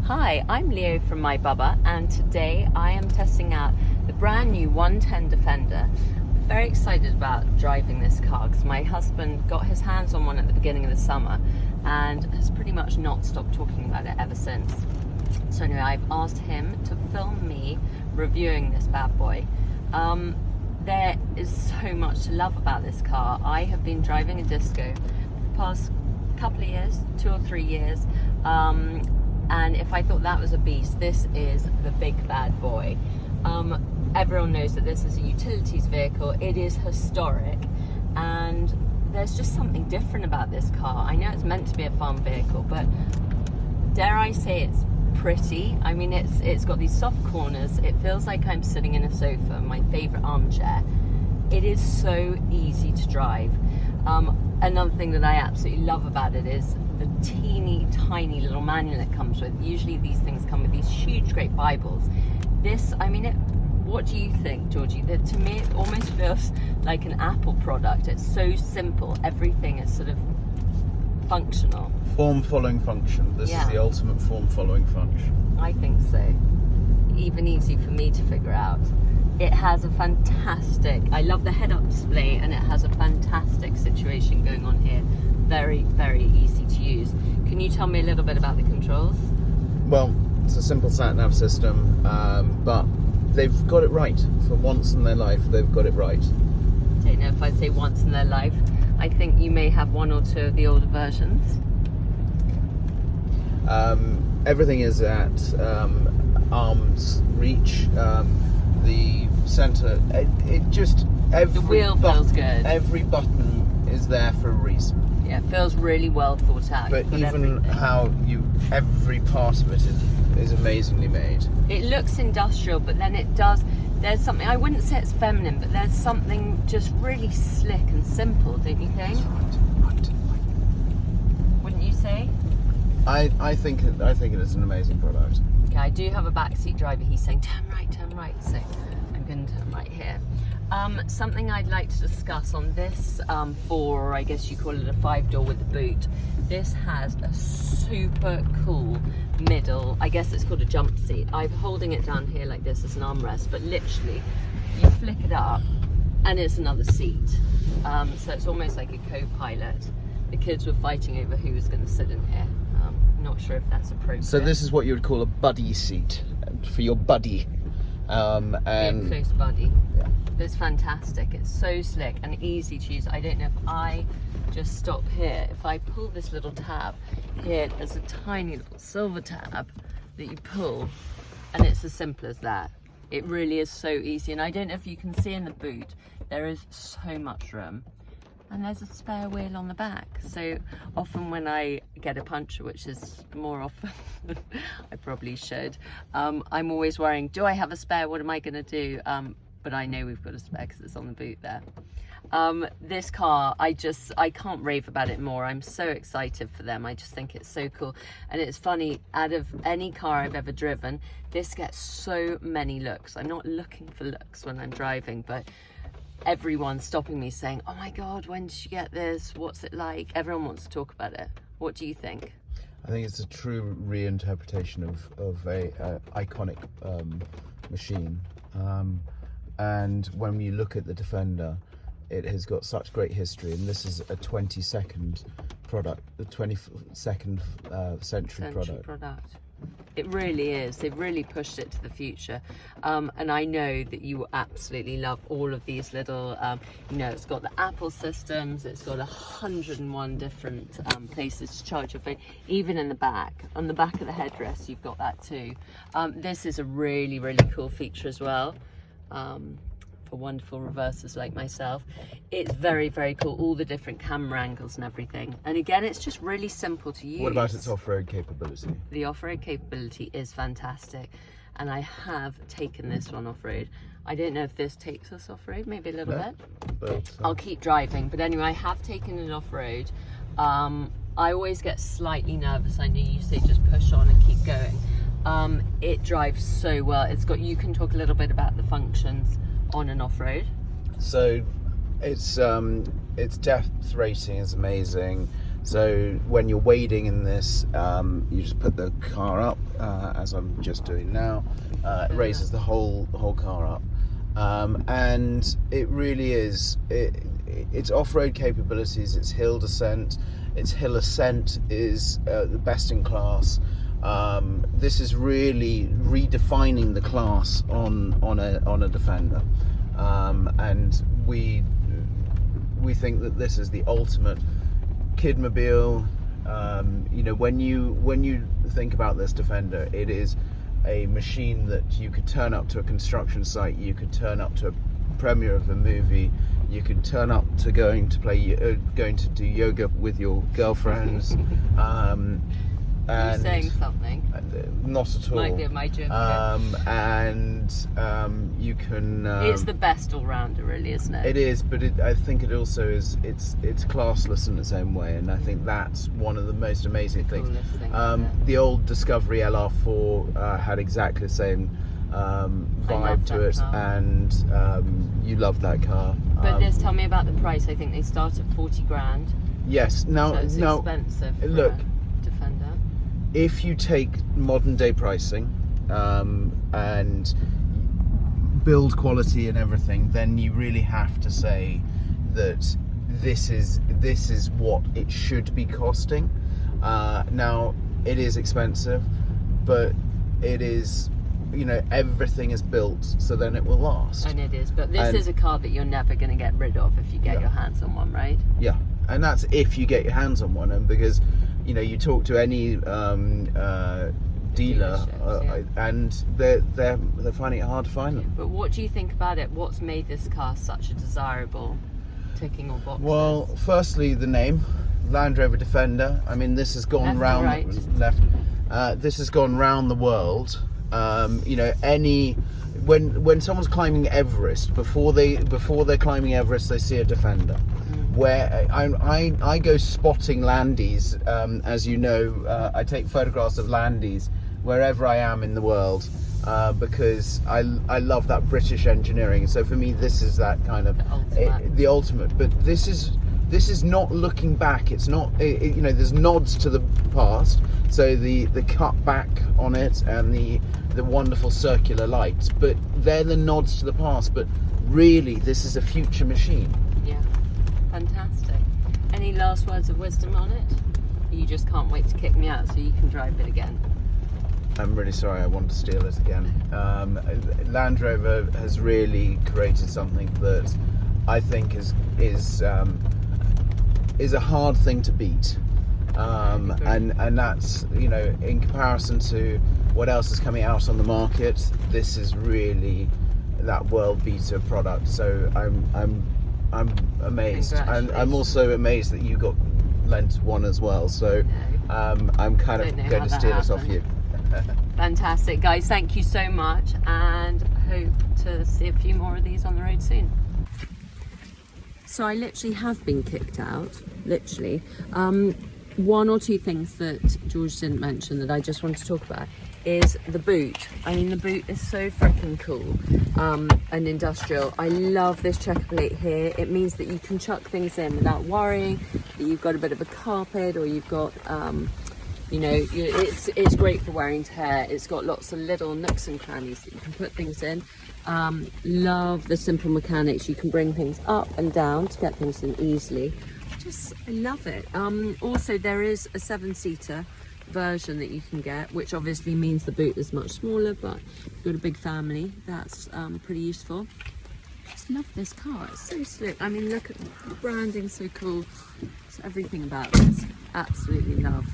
Hi, I'm Leo from My Bubba, and today I am testing out the brand new 110 Defender. I'm very excited about driving this car because my husband got his hands on one at the beginning of the summer and has pretty much not stopped talking about it ever since. So anyway, I've asked him to film me reviewing this bad boy. There is so much to love about this car. I have been driving a Disco for the past couple of years, 2 or 3 years. And if I thought that was a beast, this is the big bad boy. Everyone knows that this is a utilities vehicle. It is historic, and there's just something different about this car. I know it's meant to be a farm vehicle, but dare I say it's pretty. I mean, it's got these soft corners. It feels like I'm sitting in a sofa, my favorite armchair. It is so easy to drive. Another thing that I absolutely love about it is the teeny tiny little manual it comes with. Usually these things come with these huge great Bibles. This, I mean, what do you think, Georgie? To me it almost feels like an Apple product. It's so simple. Everything is sort of functional. Form following function. This is the ultimate form following function. I think so. Even easy for me to figure out. It has a fantastic, I love the head-up display, and it has a fantastic situation going on here. Very, very easy to use. Can you tell me a little bit about the controls? Well, it's a simple sat-nav system, but they've got it right. For once in their life, they've got it right. I don't know if I'd say once in their life. I think you may have 1 or 2 of the older versions. Everything is at arm's reach. The centre, the wheel feels good. Every button is there for a reason. Yeah, it feels really well thought out. But even every part of it is amazingly made. It looks industrial, but then there's something, I wouldn't say it's feminine, but there's something just really slick and simple, don't you think? Right. Wouldn't you say? I think it is an amazing product. Okay, I do have a backseat driver. He's saying turn right, so I'm going to turn right here. Something I'd like to discuss on this or I guess you call it a 5-door with the boot. This has a super cool middle, I guess it's called a jump seat. I'm holding it down here like this as an armrest, but literally you flick it up and it's another seat. So it's almost like a co-pilot. The kids were fighting over who was going to sit in here. Not sure if that's appropriate. So this is what you would call a buddy seat for your buddy. And close buddy. Yeah. It's fantastic. It's so slick and easy to use. I don't know if I just stop here. If I pull this little tab here, there's a tiny little silver tab that you pull, and it's as simple as that. It really is so easy. And I don't know if you can see in the boot, there is so much room. And there's a spare wheel on the back. So often when I get a puncture, which is more often than I probably should, I'm always worrying, do I have a spare? What am I going to do? But I know we've got a spare because it's on the boot there. This car, I can't rave about it more. I'm so excited for them. I just think it's so cool. And it's funny, out of any car I've ever driven, this gets so many looks. I'm not looking for looks when I'm driving, but everyone's stopping me saying, oh my God, when did you get this? What's it like? Everyone wants to talk about it. What do you think? I think it's a true reinterpretation of a iconic machine. And when you look at the Defender, it has got such great history, and this is a 22nd product, the 22nd century product. It really is. They've really pushed it to the future. And I know that you will absolutely love all of these little, it's got the Apple systems, it's got 101 different places to charge your phone, even in the back. On the back of the headrest, you've got that too. This is a really, really cool feature as well. For wonderful reversers like myself. It's very, very cool, all the different camera angles and everything. And again, it's just really simple to use. What about its off-road capability? The off-road capability is fantastic, and I have taken this one off-road. I don't know if this takes us off-road, maybe a little bit, but I'll keep driving. But anyway, I have taken it off-road. I always get slightly nervous. I know you say just push on and keep going. It drives so well. You can talk a little bit about the functions on and off-road. So its depth rating is amazing. So when you're wading in this, you just put the car up, as I'm just doing now. It raises the whole car up, and it really is. Its off-road capabilities, its hill descent, its hill ascent is the best in class. This is really redefining the class on a Defender, and we think that this is the ultimate kidmobile. You know, when you think about this Defender, it is a machine that you could turn up to a construction site, you could turn up to a premiere of a movie, you could turn up to going to do yoga with your girlfriends. Are you saying something? Not at all. Might be my joke. And you can. It's the best all-rounder, really, isn't it? It is, but I think it also is. It's classless in its own way, and I think that's one of the most amazing things. The old Discovery LR4 had exactly the same vibe to it, and you love that car. But tell me about the price. I think they start at 40 grand. Yes. Now, so it's expensive. For look. A Defender. If you take modern day pricing and build quality and everything, then you really have to say that this is what it should be costing. Now it is expensive, but it is, you know, everything is built so then it will last. And it is, but this is a car that you're never going to get rid of if you get your hands on one, right? Yeah, and that's if you get your hands on one, and because, you know, you talk to any dealer, and they're finding it hard to find them. But what do you think about it? What's made this car such a desirable, ticking all boxes? Well, firstly, the name, Land Rover Defender. I mean, this has gone this has gone round the world. You know, when someone's climbing Everest, before they're climbing Everest, they see a Defender. Where I go spotting landies, as you know, I take photographs of landies wherever I am in the world, because I love that British engineering. So for me, this is that kind of the ultimate. But this is not looking back. It's not, you know, there's nods to the past. So the cut back on it and the wonderful circular lights, but they're the nods to the past. But really, this is a future machine. Yeah. Fantastic. Any last words of wisdom on it? You just can't wait to kick me out so you can drive it again. I'm really sorry, I want to steal it again. Land Rover has really created something that I think is a hard thing to beat. And that's, you know, in comparison to what else is coming out on the market, this is really that world beater product. So I'm amazed, and I'm also amazed that you got lent one as well. So I'm kind of going to steal it off you. Fantastic, guys! Thank you so much, and hope to see a few more of these on the road soon. So I literally have been kicked out. Literally, one or two things that George didn't mention that I just want to talk about is the boot. I mean, the boot is so freaking cool and industrial. I love this checker plate here. It means that you can chuck things in without worrying that you've got a bit of a carpet, or you've got, you know, it's great for wearing tear. It's got lots of little nooks and crannies that you can put things in. Love the simple mechanics. You can bring things up and down to get things in easily. I love it. Also, there is a 7-seater version that you can get, which obviously means the boot is much smaller, but if you've got a big family, that's pretty useful. I just love this car. It's so slick. I mean, look at the branding, so cool. It's everything about this. Absolutely love.